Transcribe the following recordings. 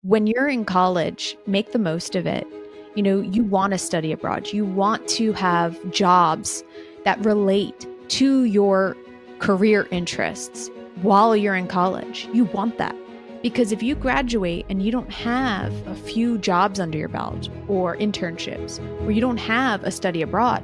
when you're in college, make the most of it. You want to study abroad. You want to have jobs that relate to your career interests while you're in college. You want that. Because if you graduate and you don't have a few jobs under your belt or internships, or you don't have a study abroad,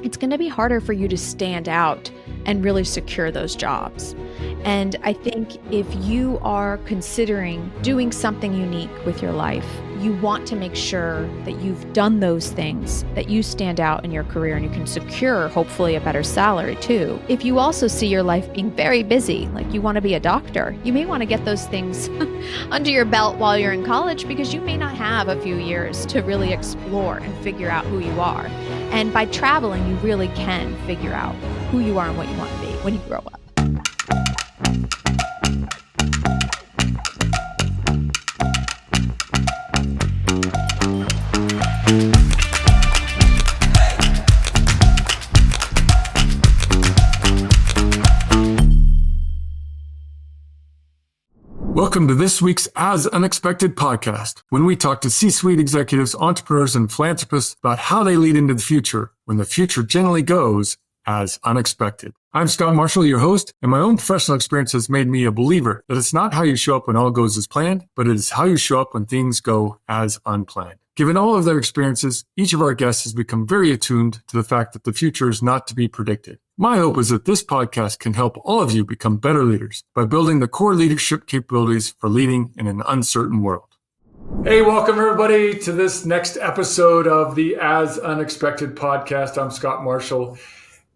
it's going to be harder for you to stand out and really secure those jobs. And I think if you are considering doing something unique with your life, you want to make sure that you've done those things, that you stand out in your career and you can secure, hopefully, a better salary too. If you also see your life being very busy, like you want to be a doctor, you may want to get those things under your belt while you're in college, because you may not have a few years to really explore and figure out who you are. And by traveling, you really can figure out who you are and what you want to be when you grow up. Welcome to this week's As Unexpected podcast, when we talk to C-suite executives, entrepreneurs, and philanthropists about how they lead into the future when the future generally goes as unexpected. I'm Scott Marshall, your host, and my own professional experience has made me a believer that it's not how you show up when all goes as planned, but it is how you show up when things go as unplanned. Given all of their experiences, each of our guests has become very attuned to the fact that the future is not to be predicted. My hope is that this podcast can help all of you become better leaders by building the core leadership capabilities for leading in an uncertain world. Hey, welcome everybody to this next episode of the As Unexpected podcast. I'm Scott Marshall,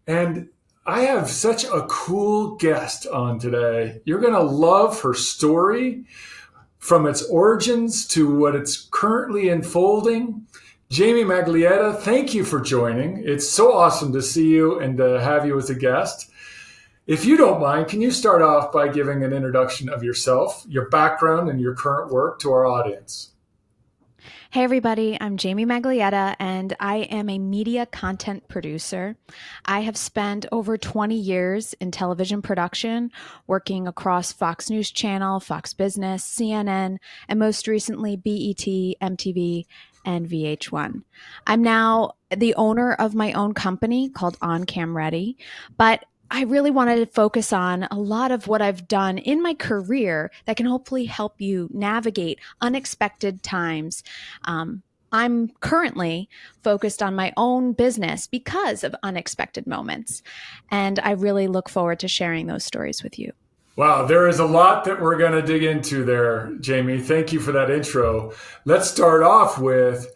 and I have such a cool guest on today. You're going to love her story from its origins to what it's currently unfolding. Jamie Maglietta, thank you for joining. It's so awesome to see you and to have you as a guest. If you don't mind, can you start off by giving an introduction of yourself, your background, and your current work to our audience? Hey everybody, I'm Jamie Maglietta, and I am a media content producer. I have spent over 20 years in television production, working across Fox News Channel, Fox Business, CNN, and most recently BET, MTV, and VH1. I'm now the owner of my own company called On Cam Ready, but I really wanted to focus on a lot of what I've done in my career that can hopefully help you navigate unexpected times. I'm currently focused on my own business because of unexpected moments, and I really look forward to sharing those stories with you. Wow, there is a lot that we're going to dig into there, Jamie. Thank you for that intro. Let's start off with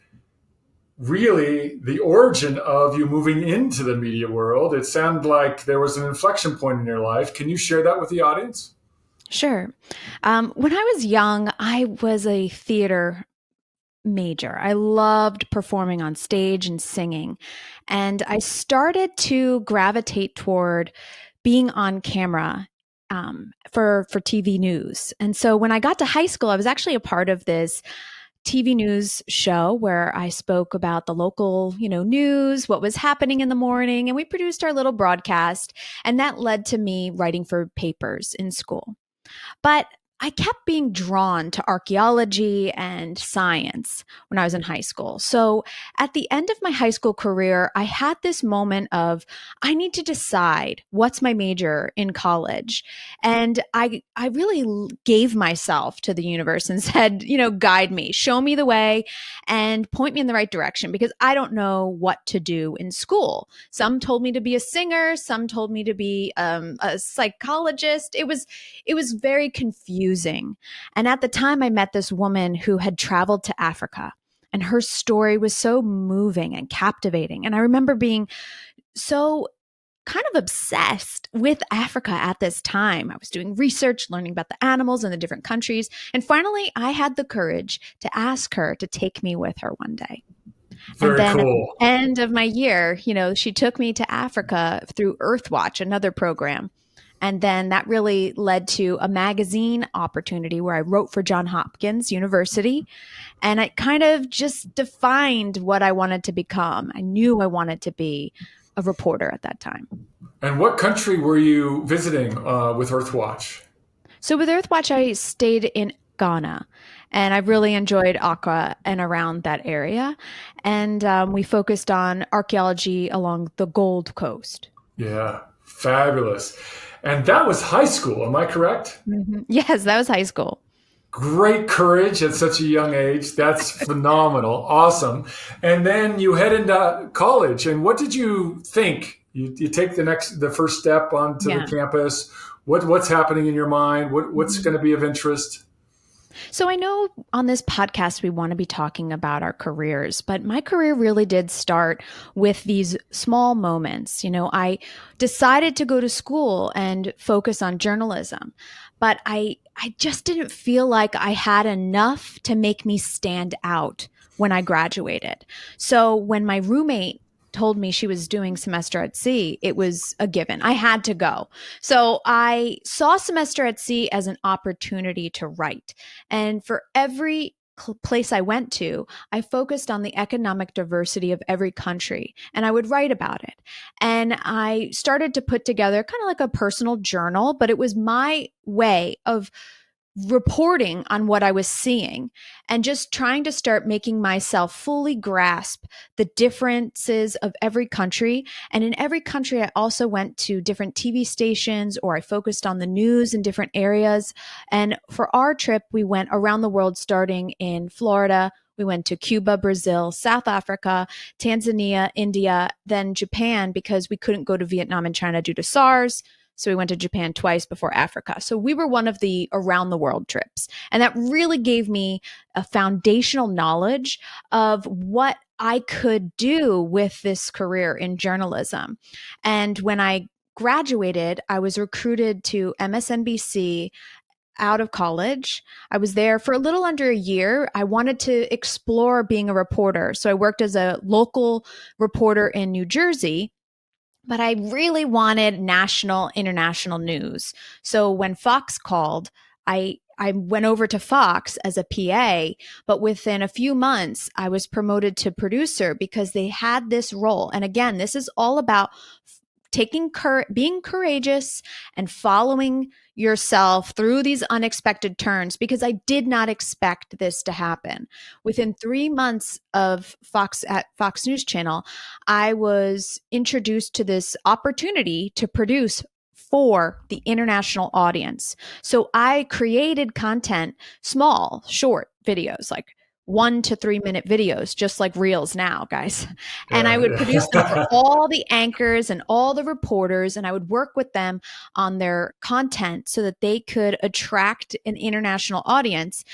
really the origin of you moving into the media world. It sounded like there was an inflection point in your life. Can you share that with the audience? Sure. When I was young, I was a theater major. I loved performing on stage and singing. And I started to gravitate toward being on camera for TV news. And so when I got to high school, I was actually a part of this TV news show where I spoke about the local, news, what was happening in the morning, and we produced our little broadcast. And that led to me writing for papers in school. But I kept being drawn to archaeology and science when I was in high school. So at the end of my high school career, I had this moment of, I need to decide what's my major in college. And I really gave myself to the universe and said, guide me, show me the way and point me in the right direction, because I don't know what to do in school. Some told me to be a singer. Some told me to be a psychologist. It was very confusing. And at the time, I met this woman who had traveled to Africa, and her story was so moving and captivating. And I remember being so kind of obsessed with Africa at this time. I was doing research, learning about the animals in the different countries. And finally, I had the courage to ask her to take me with her one day. Very and then cool. At the end of my year, she took me to Africa through Earthwatch, another program. And then that really led to a magazine opportunity where I wrote for Johns Hopkins University. And it kind of just defined what I wanted to become. I knew I wanted to be a reporter at that time. And what country were you visiting with Earthwatch? So with Earthwatch, I stayed in Ghana. And I really enjoyed Accra and around that area. And we focused on archaeology along the Gold Coast. Yeah, fabulous. And that was high school, am I correct? Yes, that was high school. Great courage at such a young age. That's phenomenal. Awesome. And then you head into college. And what did you think? You take the first step onto the Yeah. campus. What's happening in your mind? What's Mhm. going to be of interest? So I know on this podcast we want to be talking about our careers, but my career really did start with these small moments. I decided to go to school and focus on journalism, but I just didn't feel like I had enough to make me stand out when I graduated. So when my roommate told me she was doing semester at sea, it was a given. I had to go. So I saw semester at sea as an opportunity to write. And for every place I went to, I focused on the economic diversity of every country and I would write about it. And I started to put together kind of like a personal journal, but it was my way of reporting on what I was seeing and just trying to start making myself fully grasp the differences of every country. And in every country, I also went to different TV stations or I focused on the news in different areas. And for our trip, we went around the world starting in Florida. We went to Cuba, Brazil, South Africa, Tanzania, India, then Japan because we couldn't go to Vietnam and China due to SARS. So we went to Japan twice before Africa. So we were one of the around the world trips. And that really gave me a foundational knowledge of what I could do with this career in journalism. And when I graduated, I was recruited to MSNBC out of college. I was there for a little under a year. I wanted to explore being a reporter. So I worked as a local reporter in New Jersey, but I really wanted national, international news. So when Fox called, I went over to Fox as a PA, but within a few months, I was promoted to producer because they had this role. And again, this is all about being courageous and following yourself through these unexpected turns because I did not expect this to happen. Within 3 months of Fox at Fox News Channel, I was introduced to this opportunity to produce for the international audience. So I created content, small, short videos, like 1 to 3 minute videos, just like reels now, guys. And I would produce them for Yeah. all the anchors and all the reporters, and I would work with them on their content so that they could attract an international audience,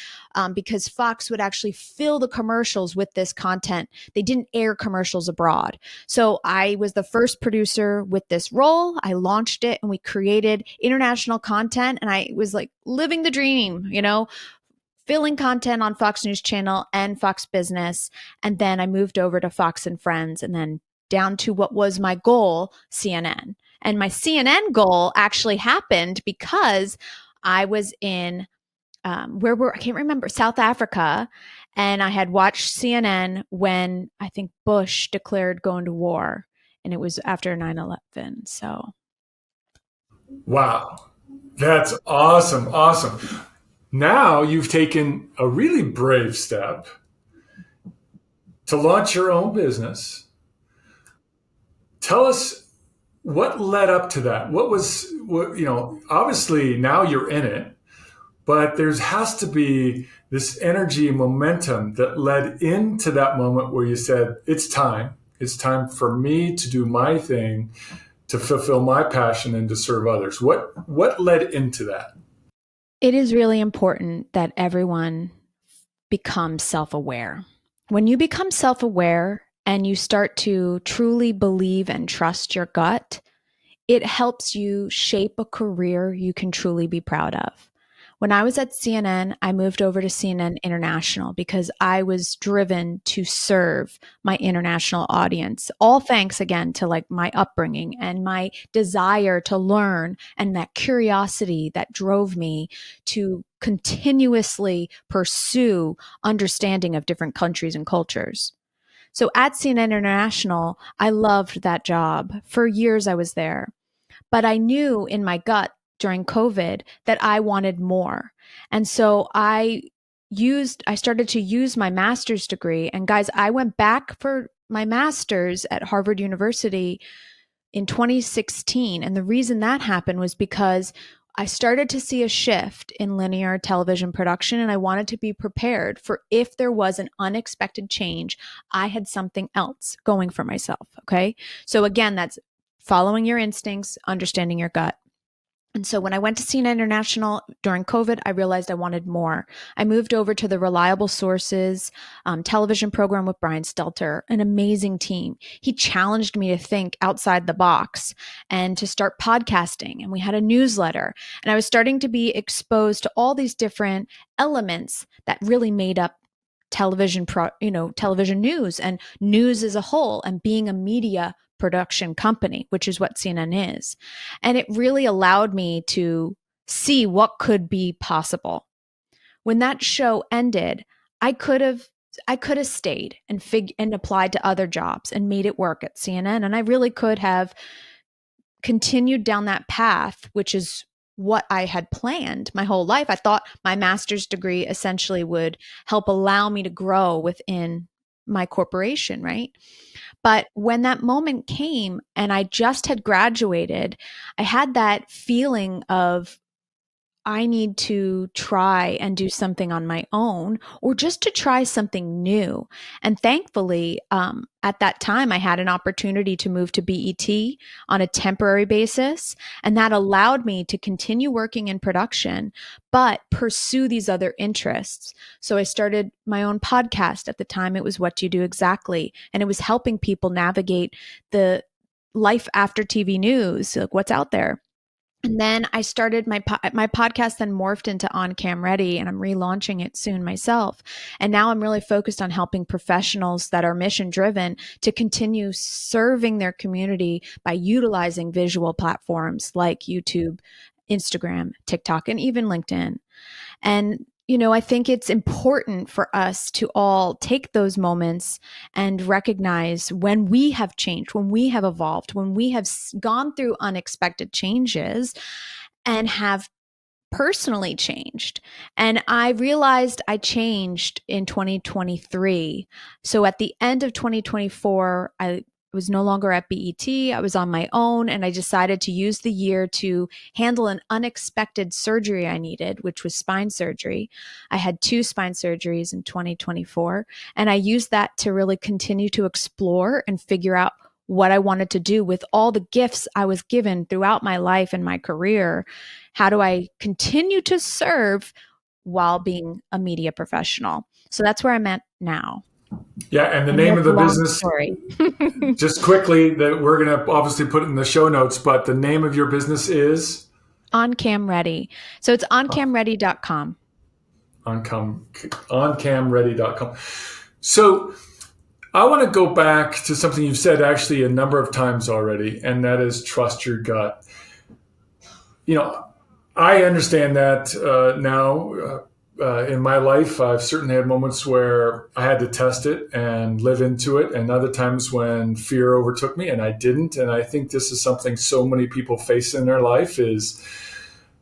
because Fox would actually fill the commercials with this content. They didn't air commercials abroad. So I was the first producer with this role. I launched it and we created international content, and I was like living the dream, filling content on Fox News Channel and Fox Business. And then I moved over to Fox and Friends and then down to what was my goal, CNN. And my CNN goal actually happened because I was in I can't remember, South Africa. And I had watched CNN when I think Bush declared going to war. And it was after 9/11. So, Wow. That's awesome. Awesome. Now you've taken a really brave step to launch your own business. Tell us what led up to that. Obviously now you're in it, but there has to be this energy and momentum that led into that moment where you said, it's time. It's time for me to do my thing, to fulfill my passion and to serve others. What led into that? it is really important that everyone becomes self aware. When you become self aware and you start to truly believe and trust your gut, it helps you shape a career you can truly be proud of. When I was at CNN, I moved over to CNN International because I was driven to serve my international audience. All thanks again to like my upbringing and my desire to learn and that curiosity that drove me to continuously pursue understanding of different countries and cultures. So at CNN International, I loved that job. For years I was there. But I knew in my gut during COVID that I wanted more. And so I I started to use my master's degree. And guys, I went back for my master's at Harvard University in 2016. And the reason that happened was because I started to see a shift in linear television production, and I wanted to be prepared for if there was an unexpected change, I had something else going for myself. Okay. So again, that's following your instincts, understanding your gut. And so when I went to CNN International during COVID, I realized I wanted more. I moved over to the Reliable Sources television program with Brian Stelter, an amazing team. He challenged me to think outside the box and to start podcasting. And we had a newsletter. And I was starting to be exposed to all these different elements that really made up television news and news as a whole, and being a media production company, which is what CNN is. And it really allowed me to see what could be possible. When that show ended, I could have stayed and applied to other jobs and made it work at CNN, and I really could have continued down that path, which is what I had planned my whole life. I thought my master's degree essentially would help allow me to grow within my corporation, right? But when that moment came and I just had graduated, I had that feeling of I need to try and do something on my own, or just to try something new. And thankfully, at that time, I had an opportunity to move to BET on a temporary basis. And that allowed me to continue working in production, but pursue these other interests. So I started my own podcast. At the time, it was What Do You Do Exactly? And it was helping people navigate the life after TV news, like what's out there. And then I started my podcast, then morphed into On Cam Ready, and I'm relaunching it soon myself. And now I'm really focused on helping professionals that are mission driven to continue serving their community by utilizing visual platforms like YouTube, Instagram, TikTok, and even LinkedIn. And I think it's important for us to all take those moments and recognize when we have changed, when we have evolved, when we have gone through unexpected changes and have personally changed. And I realized I changed in 2023. So at the end of 2024, I was no longer at BET. I was on my own, and I decided to use the year to handle an unexpected surgery I needed, which was spine surgery. I had 2 spine surgeries in 2024, and I used that to really continue to explore and figure out what I wanted to do with all the gifts I was given throughout my life and my career. How do I continue to serve while being a media professional? So that's where I'm at now. Yeah, and the And name of that's a the long business, story. just quickly, that we're going to obviously put in the show notes, but the name of your business is? On Cam Ready. So it's oncamready.com. Oncamready.com. So I want to go back to something you've said actually a number of times already, and that is trust your gut. I understand that now. In my life, I've certainly had moments where I had to test it and live into it, and other times when fear overtook me and I didn't. And I think this is something so many people face in their life, is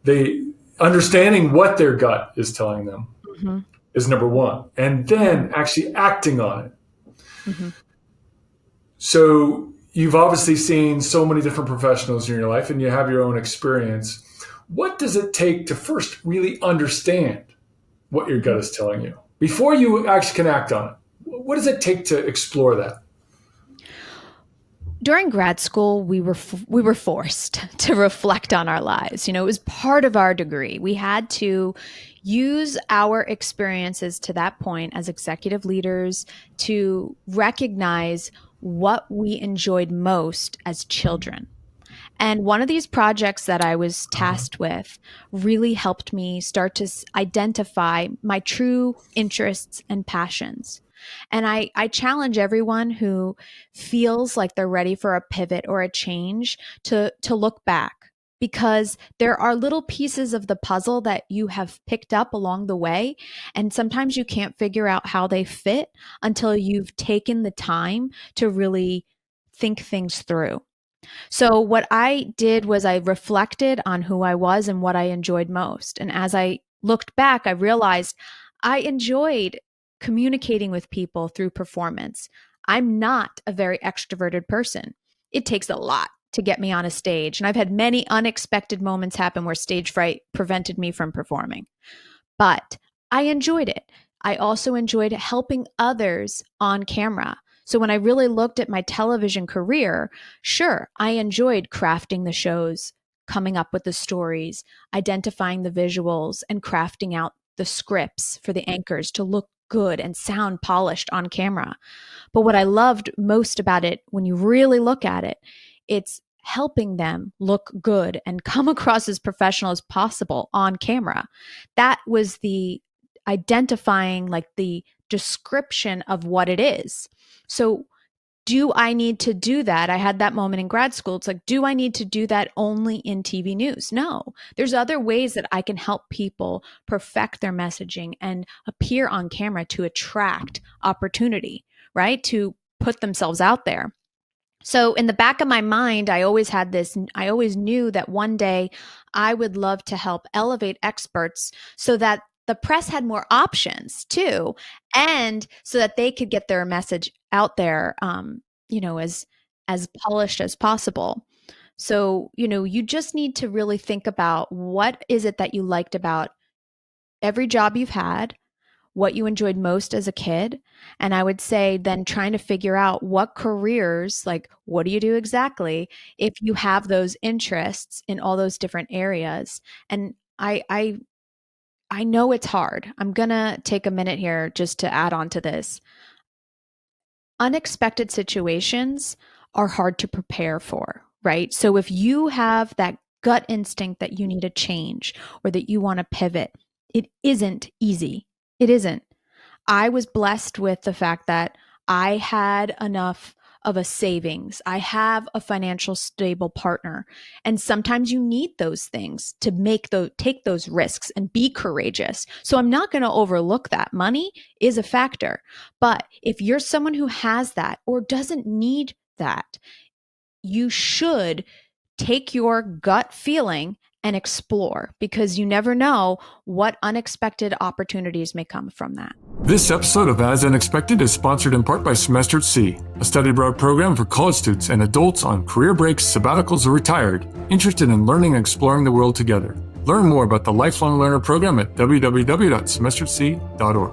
they understanding what their gut is telling them is number one, and then actually acting on it. So you've obviously seen so many different professionals in your life, and you have your own experience. What does it take to first really understand what your gut is telling you before you actually can act on it? What does it take to explore that? During grad school, we were forced to reflect on our lives. It was part of our degree. We had to use our experiences to that point as executive leaders to recognize what we enjoyed most as children. And one of these projects that I was tasked with really helped me start to identify my true interests and passions. And I challenge everyone who feels like they're ready for a pivot or a change to look back, because there are little pieces of the puzzle that you have picked up along the way. And sometimes you can't figure out how they fit until you've taken the time to really think things through. So what I did was I reflected on who I was and what I enjoyed most. And as I looked back, I realized I enjoyed communicating with people through performance. I'm not a very extroverted person. It takes a lot to get me on a stage, and I've had many unexpected moments happen where stage fright prevented me from performing. But I enjoyed it. I also enjoyed helping others on camera. So when I really looked at my television career, sure, I enjoyed crafting the shows, coming up with the stories, identifying the visuals, and crafting out the scripts for the anchors to look good and sound polished on camera. But what I loved most about it, when you really look at it, it's helping them look good and come across as professional as possible on camera. That was the identifying, like the description of what it is. So, do I need to do that? I had that moment in grad school. It's like, do I need to do that only in TV news? No. There's other ways that I can help people perfect their messaging and appear on camera to attract opportunity, right? To put themselves out there. So in the back of my mind, I always knew that one day I would love to help elevate experts so that the press had more options too, and so that they could get their message out there, as polished as possible. So, you just need to really think about what is it that you liked about every job you've had, what you enjoyed most as a kid. And I would say then trying to figure out what careers, like what do you do exactly if you have those interests in all those different areas. And I know it's hard. I'm gonna take a minute here just to add on to this. Unexpected situations are hard to prepare for, right? So if you have that gut instinct that you need a change or that you want to pivot, it isn't easy. It isn't. I was blessed with the fact that I had enough of a savings. I have a financial stable partner. And sometimes you need those things to take those risks and be courageous. So I'm not going to overlook that. Money is a factor. But if you're someone who has that or doesn't need that, you should take your gut feeling and explore, because you never know what unexpected opportunities may come from that. This episode of As Unexpected is sponsored in part by Semester at Sea, a study abroad program for college students and adults on career breaks, sabbaticals, or retired, interested in learning and exploring the world together. Learn more about the Lifelong Learner program at www.semesteratSea.org.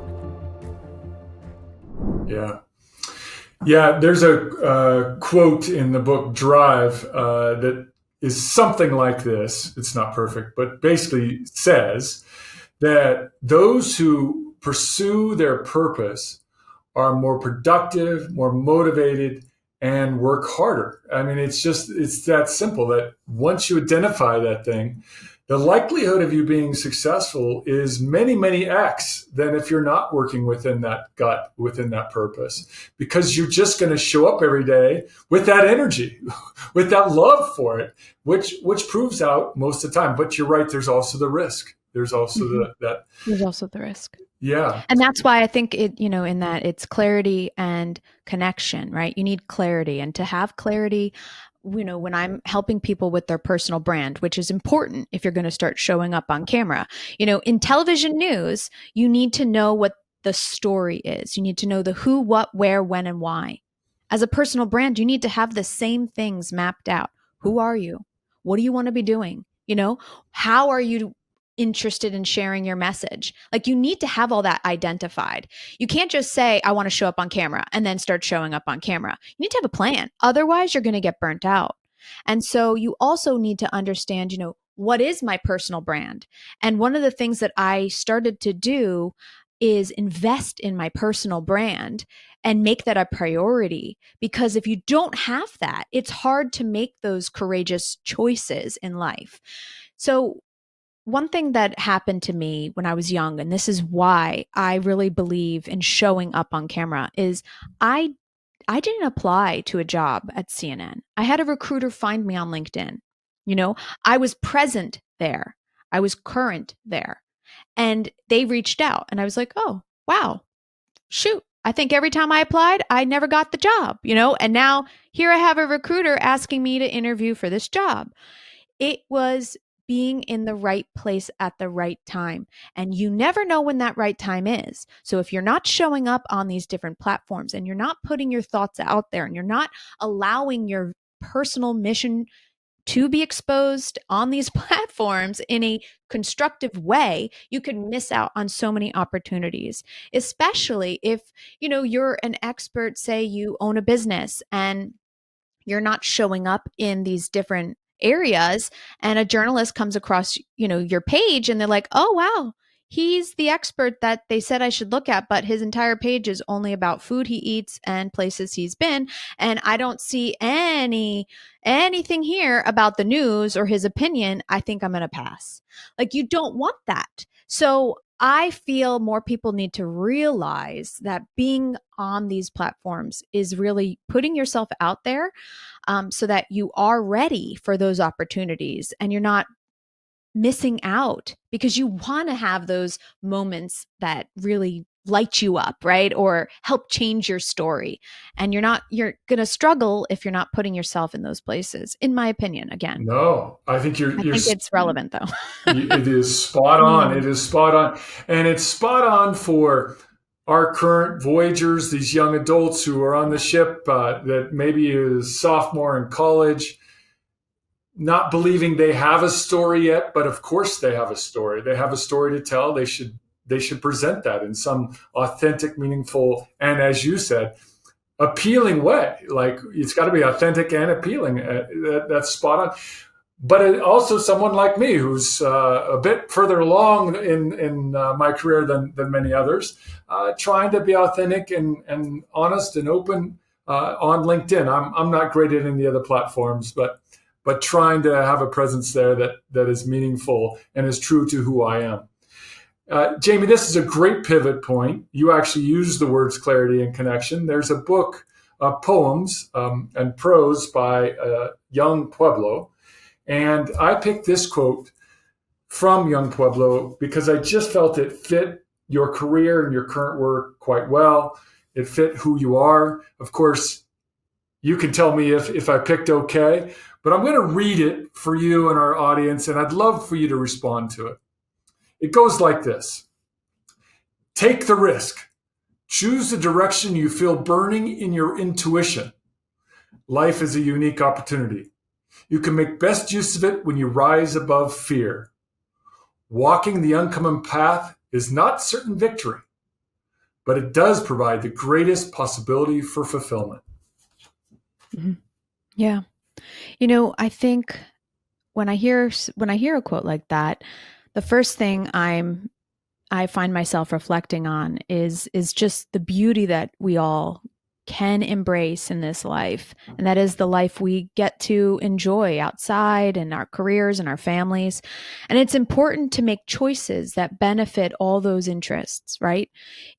Yeah, there's a quote in the book Drive that is something like this. It's not perfect, but basically says that those who pursue their purpose are more productive, more motivated, and work harder. I mean, it's that simple, that once you identify that thing, the likelihood of you being successful is many, many X than if you're not working within that gut, within that purpose, because you're just going to show up every day with that energy, with that love for it, which proves out most of the time. But you're right, there's also the risk. There's also There's also the risk. Yeah. And that's why I think in that it's clarity and connection, right? You need clarity. And to have clarity, when I'm helping people with their personal brand, which is important if you're going to start showing up on camera, in television news, you need to know what the story is. You need to know the who, what, where, when, and why. As a personal brand, you need to have the same things mapped out. Who are you? What do you want to be doing? How are you interested in sharing your message? Like, you need to have all that identified. You can't just say, I want to show up on camera and then start showing up on camera. You need to have a plan. Otherwise, you're going to get burnt out. And so you also need to understand, what is my personal brand? And one of the things that I started to do is invest in my personal brand and make that a priority. Because if you don't have that, it's hard to make those courageous choices in life. So one thing that happened to me when I was young, and this is why I really believe in showing up on camera, is I didn't apply to a job at CNN. I had a recruiter find me on LinkedIn. I was present there. I was current there. And they reached out and I was like, "Oh, wow. Shoot. I think every time I applied, I never got the job, and now here I have a recruiter asking me to interview for this job." It was being in the right place at the right time. And you never know when that right time is. So if you're not showing up on these different platforms and you're not putting your thoughts out there and you're not allowing your personal mission to be exposed on these platforms in a constructive way, you can miss out on so many opportunities, especially if, you're an expert, say you own a business and you're not showing up in these different areas, and a journalist comes across your page and they're like, oh wow, he's the expert that they said I should look at, but his entire page is only about food he eats and places he's been, and I don't see anything here about the news or his opinion. I think I'm going to pass. Like, you don't want that. So I feel more people need to realize that being on these platforms is really putting yourself out there, so that you are ready for those opportunities and you're not missing out, because you want to have those moments that really light you up, right? Or help change your story. And you're going to struggle if you're not putting yourself in those places, in my opinion, again. No, I think I think it's relevant though. it is spot on. Mm. It is spot on. And it's spot on for our current voyagers, these young adults who are on the ship, that maybe is sophomore in college, not believing they have a story yet, but of course they have a story. They have a story to tell. They should present that in some authentic, meaningful, and, as you said, appealing way. Like, it's got to be authentic and appealing. That's spot on. But also someone like me, who's a bit further along in my career than many others, trying to be authentic and honest and open on LinkedIn. I'm not great at any other platforms, but trying to have a presence there that is meaningful and is true to who I am. Jamie, this is a great pivot point. You actually use the words clarity and connection. There's a book of poems and prose by young Pueblo. And I picked this quote from young Pueblo because I just felt it fit your career and your current work quite well. It fit who you are. Of course, you can tell me if I picked okay, but I'm going to read it for you and our audience, and I'd love for you to respond to it. It goes like this: take the risk. Choose the direction you feel burning in your intuition. Life is a unique opportunity. You can make best use of it when you rise above fear. Walking the uncommon path is not certain victory, but it does provide the greatest possibility for fulfillment. Mm-hmm. Yeah. I think when I hear a quote like that, the first thing I find myself reflecting on is just the beauty that we all can embrace in this life, and that is the life we get to enjoy outside and our careers and our families. And it's important to make choices that benefit all those interests, right?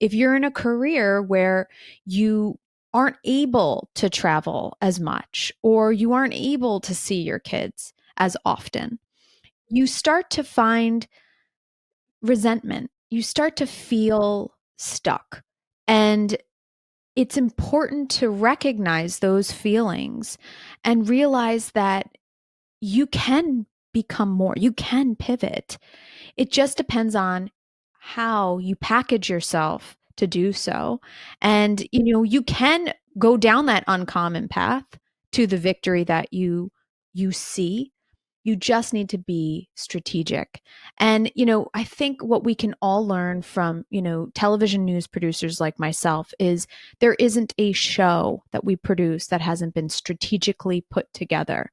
If you're in a career where you aren't able to travel as much, or you aren't able to see your kids as often, you start to find resentment. You start to feel stuck. And it's important to recognize those feelings and realize that you can become more, you can pivot. It just depends on how you package yourself to do so. And, you can go down that uncommon path to the victory that you see. You just need to be strategic. And, I think what we can all learn from, television news producers like myself is there isn't a show that we produce that hasn't been strategically put together.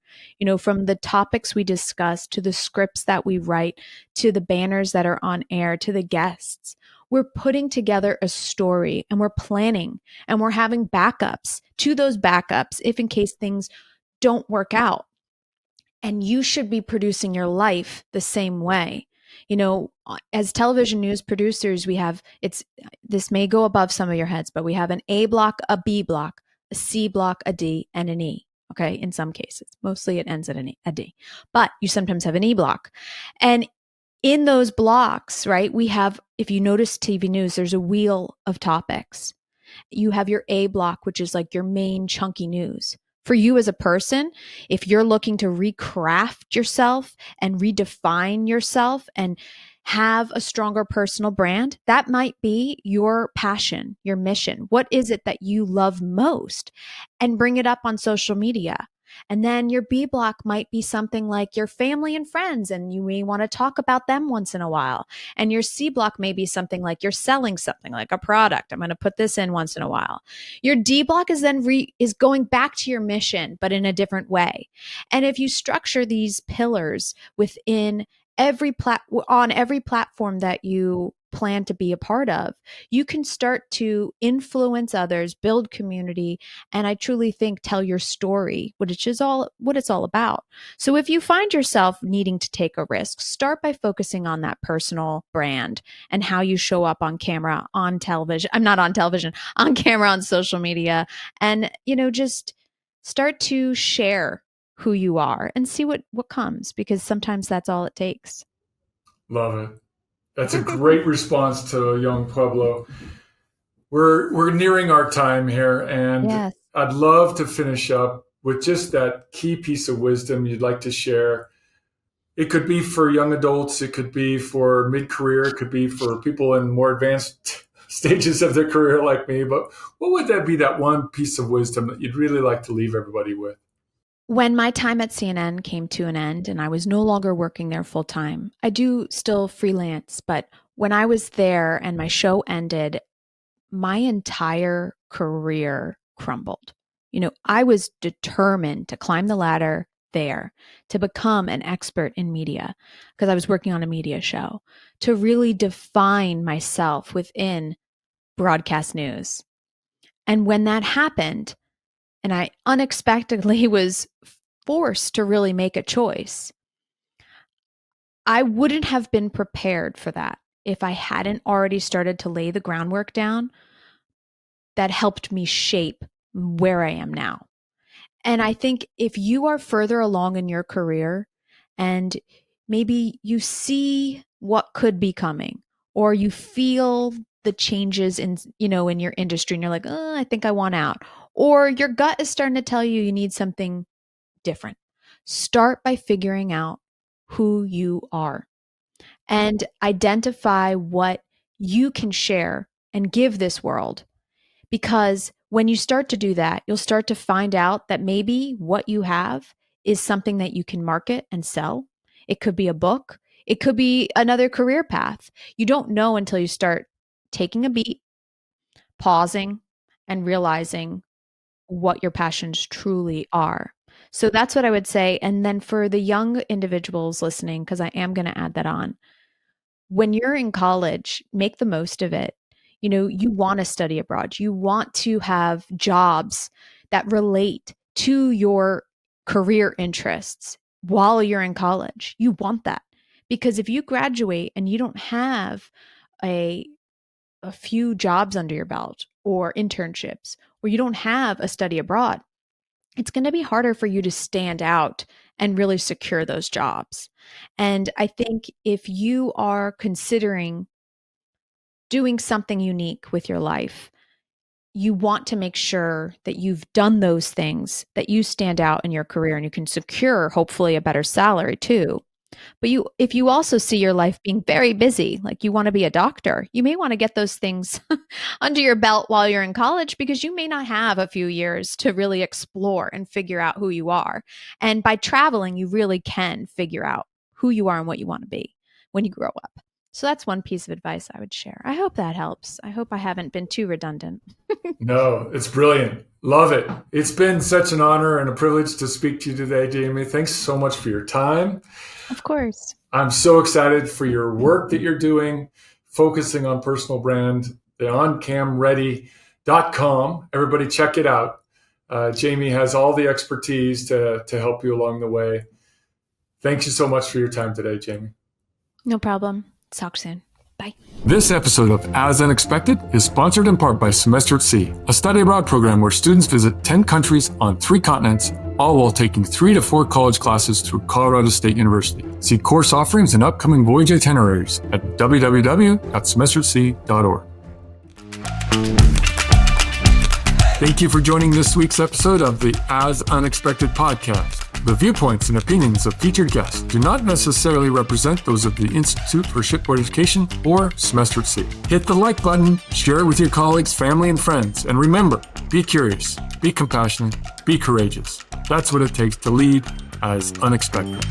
From the topics we discuss to the scripts that we write, to the banners that are on air, to the guests, we're putting together a story, and we're planning, and we're having backups to those backups if in case things don't work out. And you should be producing your life the same way. As television news producers, this may go above some of your heads, but we have an A block, a B block, a C block, a D, and an E. Okay. In some cases, mostly it ends at a D, but you sometimes have an E block. And in those blocks, right, we have, if you notice TV news, there's a wheel of topics. You have your A block, which is like your main chunky news, For you as a person, if you're looking to recraft yourself and redefine yourself and have a stronger personal brand, that might be your passion, your mission. What is it that you love most? And bring it up on social media. And then your B block might be something like your family and friends, and you may want to talk about them once in a while. And your C block may be something like you're selling something like a product. I'm going to put this in once in a while. Your D block is then is going back to your mission, but in a different way. And if you structure these pillars within on every platform that you plan to be a part of, you can start to influence others, build community, and I truly think tell your story, which is all what it's all about. So if you find yourself needing to take a risk, start by focusing on that personal brand and how you show up on camera, on television. I'm not on television, on camera, on social media, and just start to share who you are and see what comes, because sometimes that's all it takes. Love it. That's a great response to young Pueblo. We're nearing our time here, and Yes. I'd love to finish up with just that key piece of wisdom you'd like to share. It could be for young adults, it could be for mid-career, it could be for people in more advanced stages of their career like me, but what would that be, that one piece of wisdom that you'd really like to leave everybody with? When my time at CNN came to an end and I was no longer working there full time, I do still freelance, but when I was there and my show ended, my entire career crumbled. I was determined to climb the ladder there, to become an expert in media, because I was working on a media show, to really define myself within broadcast news. And when that happened, and I unexpectedly was forced to really make a choice, I wouldn't have been prepared for that if I hadn't already started to lay the groundwork down that helped me shape where I am now. And I think if you are further along in your career and maybe you see what could be coming, or you feel the changes in your industry and you're like, oh, I think I want out, or your gut is starting to tell you you need something different, start by figuring out who you are and identify what you can share and give this world. Because when you start to do that, you'll start to find out that maybe what you have is something that you can market and sell. It could be a book. It could be another career path. You don't know until you start taking a beat, pausing, and realizing what your passions truly are. So that's what I would say. And then for the young individuals listening, because I am going to add that on, when you're in college, make the most of it. You want to study abroad. You want to have jobs that relate to your career interests while you're in college. You want that, because if you graduate and you don't have a few jobs under your belt or internships, or you don't have a study abroad, it's going to be harder for you to stand out and really secure those jobs. And I think if you are considering doing something unique with your life, you want to make sure that you've done those things, that you stand out in your career and you can secure hopefully a better salary too. But if you also see your life being very busy, like you want to be a doctor, you may want to get those things under your belt while you're in college, because you may not have a few years to really explore and figure out who you are. And by traveling, you really can figure out who you are and what you want to be when you grow up. So that's one piece of advice I would share. I hope that helps. I hope I haven't been too redundant. No, it's brilliant. Love it. It's been such an honor and a privilege to speak to you today, Jamie. Thanks so much for your time. Of course. I'm so excited for your work that you're doing, focusing on personal brand, the oncamready.com. Everybody check it out. Jamie has all the expertise to help you along the way. Thank you so much for your time today, Jamie. No problem. Talk soon. Bye. This episode of As Unexpected is sponsored in part by Semester at Sea, a study abroad program where students visit 10 countries on 3 continents, all while taking 3 to 4 college classes through Colorado State University. See course offerings and upcoming voyage itineraries at www.semesteratsea.org. Thank you for joining this week's episode of the As Unexpected podcast. The viewpoints and opinions of featured guests do not necessarily represent those of the Institute for Shipboard Education or Semester at Sea. Hit the like button, share it with your colleagues, family, and friends, and remember, be curious, be compassionate, be courageous. That's what it takes to lead as unexpected.